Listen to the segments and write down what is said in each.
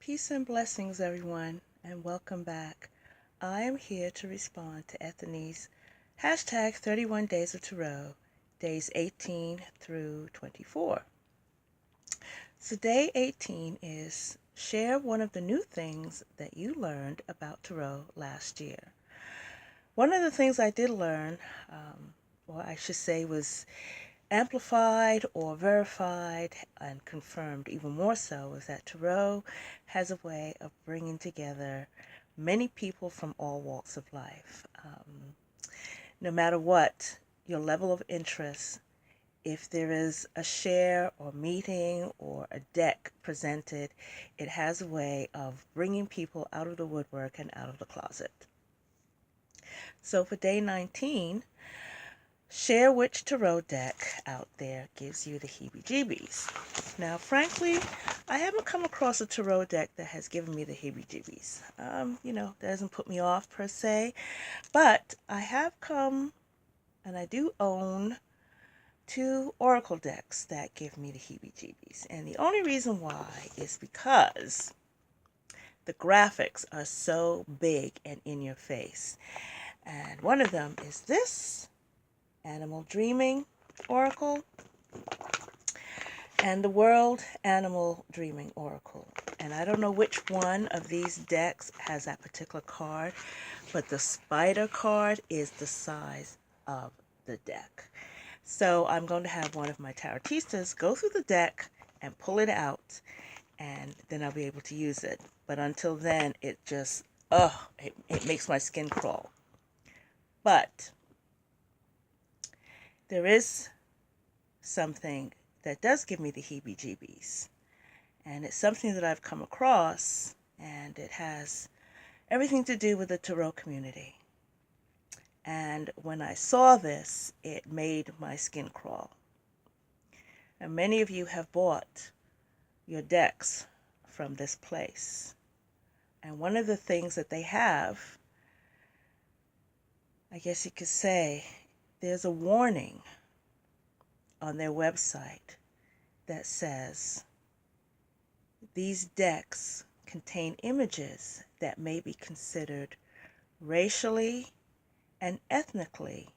Peace and blessings, everyone, and welcome back. I am here to respond to Ethony's hashtag 31 Days of Tarot, days 18 through 24. So, day 18 is share one of the new things that you learned about Tarot last year. One of the things I did learn, or I should say, was amplified or verified and confirmed even more so is that Tarot has a way of bringing together many people from all walks of life. No matter what your level of interest, if there is a share or meeting or a deck presented, it has a way of bringing people out of the woodwork and out of the closet. So for day 19, share which tarot deck out there gives you the heebie-jeebies. Now, frankly, I haven't come across a tarot deck that has given me the heebie-jeebies. That doesn't put me off per se, but I have come and I do own two oracle decks that give me the heebie-jeebies. And the only reason why is because the graphics are so big and in your face. And one of them is this Animal Dreaming Oracle and the World Animal Dreaming Oracle. And I don't know which one of these decks has that particular card, but the spider card is the size of the deck. So I'm going to have one of my tarotistas go through the deck and pull it out, and then I'll be able to use it. But until then, it just, it makes my skin crawl. But there is something that does give me the heebie-jeebies. And it's something that I've come across, and it has everything to do with the tarot community. And when I saw this, it made my skin crawl. And many of you have bought your decks from this place. And one of the things that they have, I guess you could say, there's a warning on their website that says these decks contain images that may be considered racially and ethnically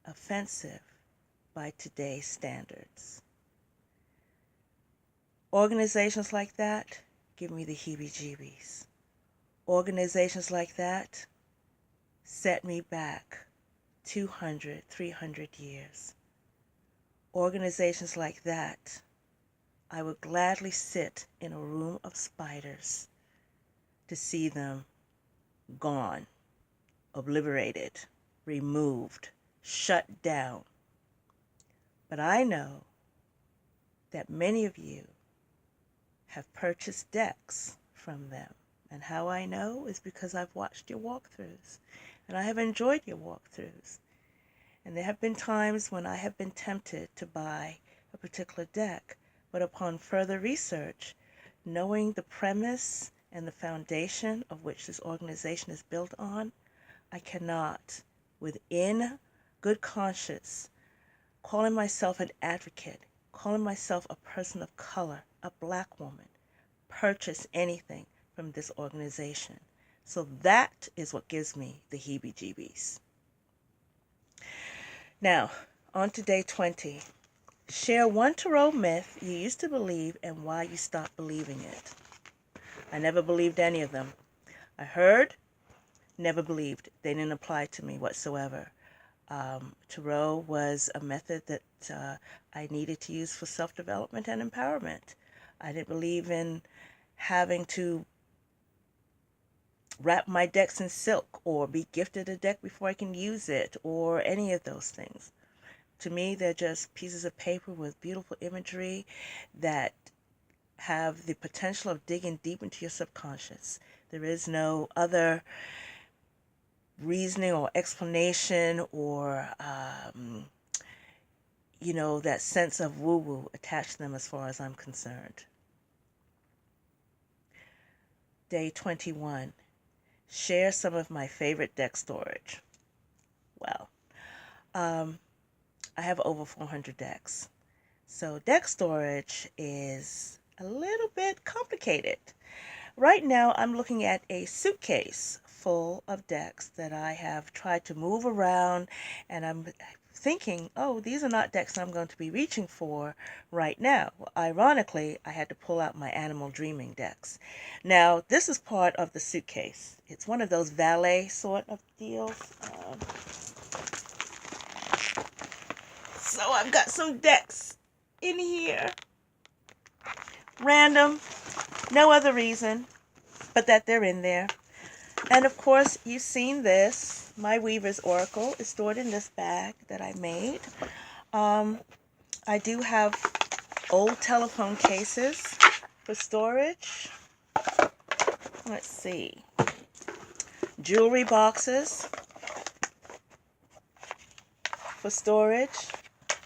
offensive by today's standards. Organizations like that give me the heebie-jeebies. Organizations like that set me back 200, 300 years. Organizations like that, I would gladly sit in a room of spiders to see them gone, obliterated, removed, shut down. But I know that many of you have purchased decks from them. And how I know is because I've watched your walkthroughs, and I have enjoyed your walkthroughs. And there have been times when I have been tempted to buy a particular deck, but upon further research, knowing the premise and the foundation of which this organization is built on, I cannot, within good conscience, calling myself an advocate, calling myself a person of color, a black woman, purchase anything from this organization. So that is what gives me the heebie-jeebies. Now, on to day 20. Share one tarot myth you used to believe and why you stopped believing it. I never believed any of them. I heard, never believed. They didn't apply to me whatsoever. Tarot was a method that I needed to use for self-development and empowerment. I didn't believe in having to wrap my decks in silk or be gifted a deck before I can use it or any of those things. To me, they're just pieces of paper with beautiful imagery that have the potential of digging deep into your subconscious. There is no other reasoning or explanation or, that sense of woo-woo attached to them as far as I'm concerned. Day 21. Share some of my favorite deck storage. Well, I have over 400 decks. So deck storage is a little bit complicated. Right now, I'm looking at a suitcase full of decks that I have tried to move around, and I'm thinking, oh, these are not decks I'm going to be reaching for right now. Well, ironically, I had to pull out my Animal Dreaming decks. Now, this is part of the suitcase. It's one of those valet sort of deals. So I've got some decks in here. Random, no other reason but that they're in there. And of course, you've seen this. My Weaver's Oracle is stored in this bag that I made. I do have old telephone cases for storage. Let's see. Jewelry boxes for storage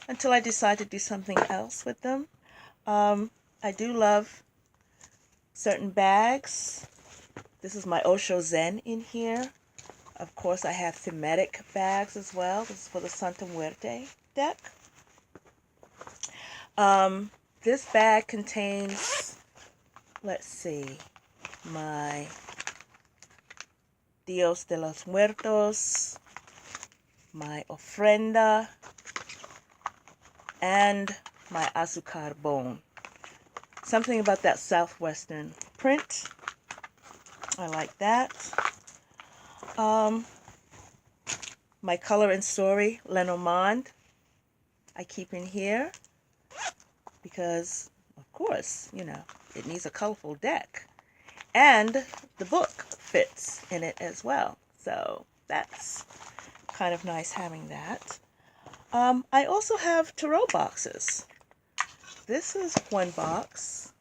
until I decide to do something else with them. I do love certain bags. This is my Osho Zen in here. Of course, I have thematic bags as well. This is for the Santa Muerte deck. This bag contains, let's see, my Dios de los Muertos, my ofrenda, and my azúcar bone. Something about that southwestern print. I like that. My Color and Story Lenormand I keep in here because, of course, you know, it needs a colorful deck. And the book fits in it as well. So that's kind of nice having that. I also have tarot boxes. This is one box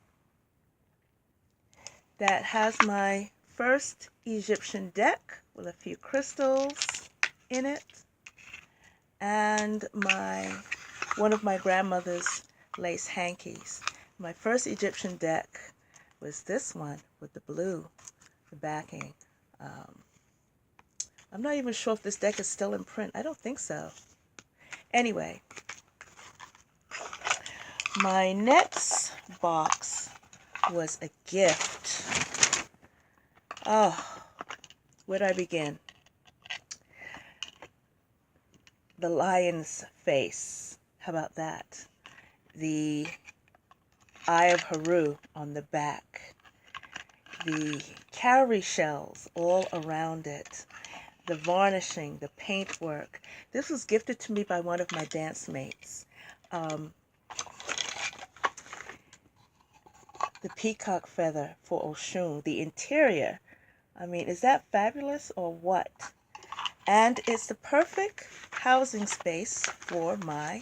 that has my first Egyptian deck with a few crystals in it, and one of my grandmother's lace hankies. My first Egyptian deck was this one with the blue, the backing. I'm not even sure if this deck is still in print. I don't think so. Anyway, my next box was a gift. Oh, where do I begin? The lion's face. How about that? The Eye of Heru on the back. The cowrie shells all around it. The varnishing, the paintwork. This was gifted to me by one of my dance mates. The peacock feather for Oshun. The interior. I mean, is that fabulous or what? And it's the perfect housing space for my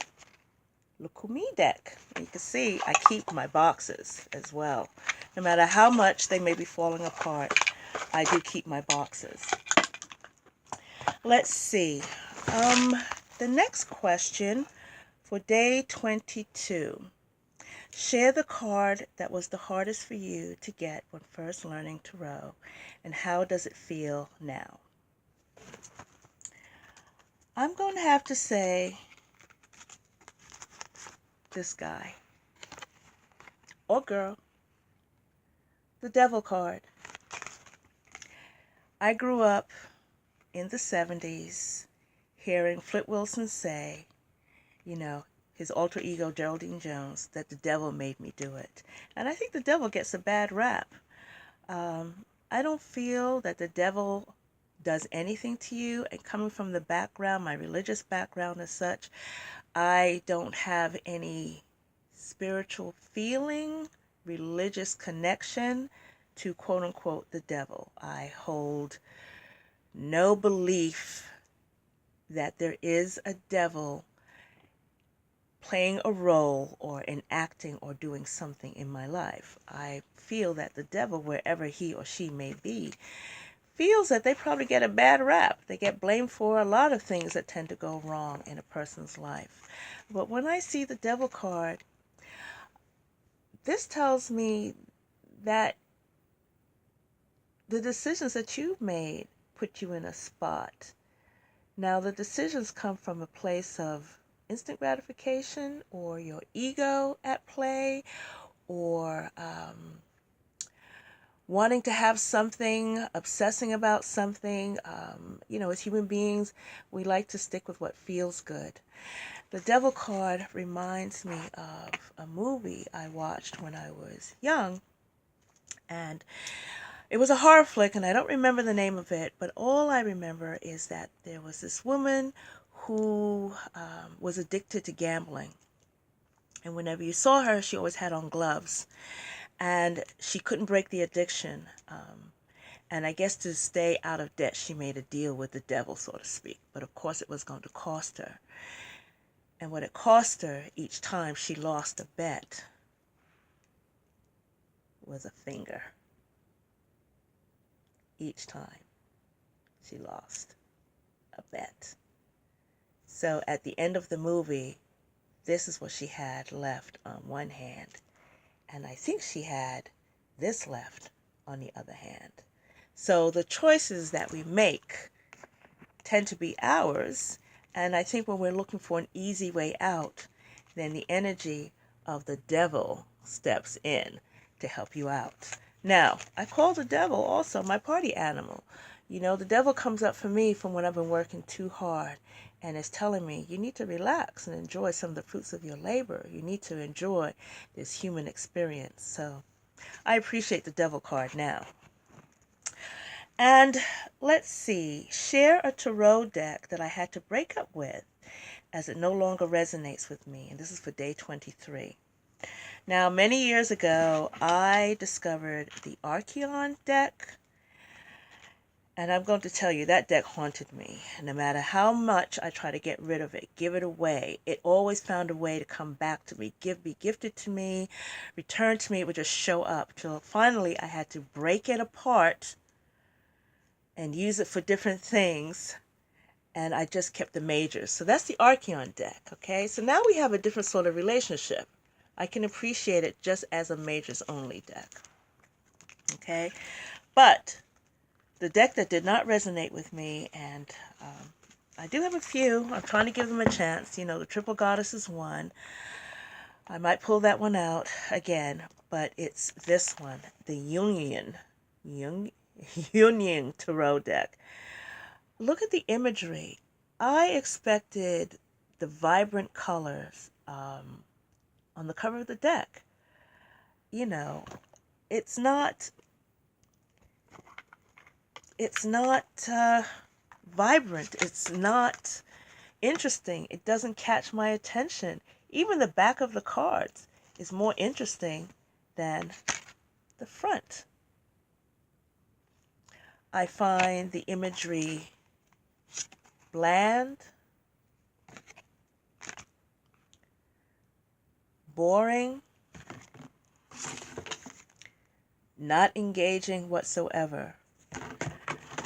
Lukumi deck. And you can see I keep my boxes as well. No matter how much they may be falling apart, I do keep my boxes. Let's see. The next question for day 22. Share the card that was the hardest for you to get when first learning tarot, and how does it feel now? I'm going to have to say this guy or girl, the Devil card. I grew up in the 70s hearing Flip Wilson say, you know, his alter ego Geraldine Jones, that the devil made me do it. And I think the devil gets a bad rap. I don't feel that the devil does anything to you. And coming from the background, my religious background as such, I don't have any spiritual feeling, religious connection to quote unquote the devil. I hold no belief that there is a devil playing a role or enacting or doing something in my life. I feel that the devil, wherever he or she may be, feels that they probably get a bad rap. They get blamed for a lot of things that tend to go wrong in a person's life. But when I see the Devil card, this tells me that the decisions that you've made put you in a spot. Now, the decisions come from a place of instant gratification or your ego at play, or wanting to have something, obsessing about something. As human beings, we like to stick with what feels good. The devil card reminds me of a movie I watched when I was young, and it was a horror flick, and I don't remember the name of it, but all I remember is that there was this woman who was addicted to gambling. And whenever you saw her, she always had on gloves. And she couldn't break the addiction. And I guess to stay out of debt, she made a deal with the devil, so to speak. But of course, it was going to cost her. And what it cost her each time she lost a bet was a finger. Each time she lost a bet. So at the end of the movie, this is what she had left on one hand. And I think she had this left on the other hand. So the choices that we make tend to be ours. And I think when we're looking for an easy way out, then the energy of the devil steps in to help you out. Now, I call the devil also my party animal. The devil comes up for me from when I've been working too hard and is telling me, you need to relax and enjoy some of the fruits of your labor. You need to enjoy this human experience. So I appreciate the devil card now. And let's see, share a tarot deck that I had to break up with as it no longer resonates with me. And this is for day 23. Now, many years ago, I discovered the Archeon deck. And I'm going to tell you, that deck haunted me. No matter how much I try to get rid of it, give it away, it always found a way to come back to me, be gifted to me, return to me. It would just show up till finally I had to break it apart and use it for different things. And I just kept the majors. So that's the Archeon deck, okay? So now we have a different sort of relationship. I can appreciate it just as a majors only deck, okay? But the deck that did not resonate with me, and I do have a few. I'm trying to give them a chance. The Triple Goddess is one. I might pull that one out again, but it's this one, the Union Tarot deck. Look at the imagery. I expected the vibrant colors on the cover of the deck. It's not vibrant. It's not interesting. It doesn't catch my attention. Even the back of the cards is more interesting than the front. I find the imagery bland, boring, not engaging whatsoever.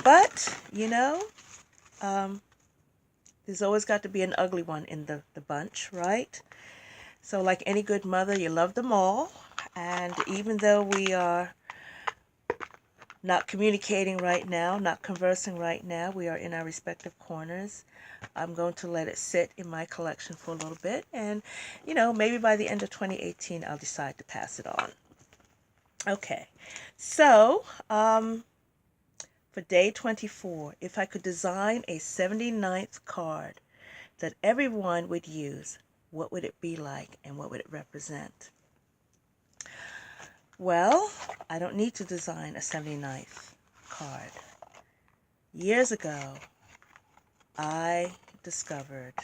But, there's always got to be an ugly one in the bunch, right? So like any good mother, you love them all. And even though we are not communicating right now, not conversing right now, we are in our respective corners. I'm going to let it sit in my collection for a little bit. And, maybe by the end of 2018, I'll decide to pass it on. Okay. So, for day 24, if I could design a 79th card that everyone would use, what would it be like and what would it represent? Well, I don't need to design a 79th card. Years ago, I discovered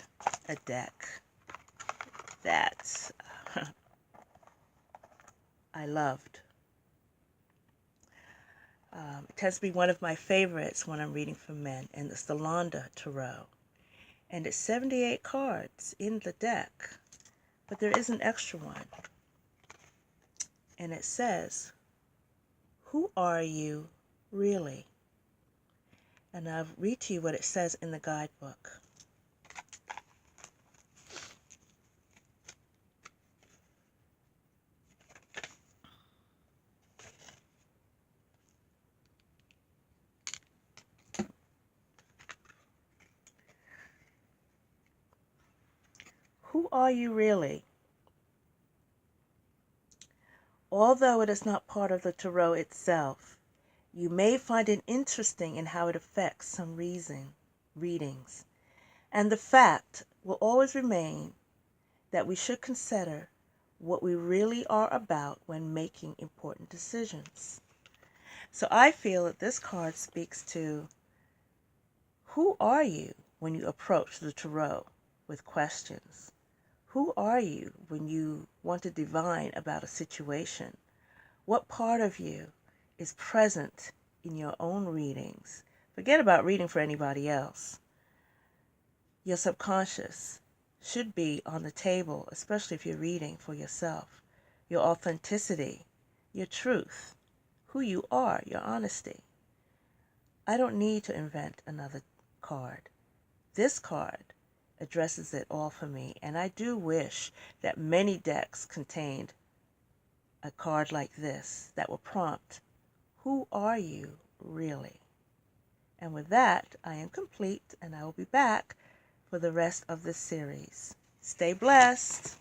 a deck that I loved. It tends to be one of my favorites when I'm reading for men, and it's the Londa Tarot. And it's 78 cards in the deck, but there is an extra one. And it says, "Who are you really?" And I'll read to you what it says in the guidebook. Who are you really? Although it is not part of the tarot itself, you may find it interesting in how it affects some readings. And the fact will always remain that we should consider what we really are about when making important decisions. So I feel that this card speaks to who are you when you approach the tarot with questions? Who are you when you want to divine about a situation? What part of you is present in your own readings? Forget about reading for anybody else. Your subconscious should be on the table, especially if you're reading for yourself. Your authenticity, your truth, who you are, your honesty. I don't need to invent another card. This card addresses it all for me, and I do wish that many decks contained a card like this that will prompt, who are you really? And with that, I am complete, and I will be back for the rest of this series. Stay blessed.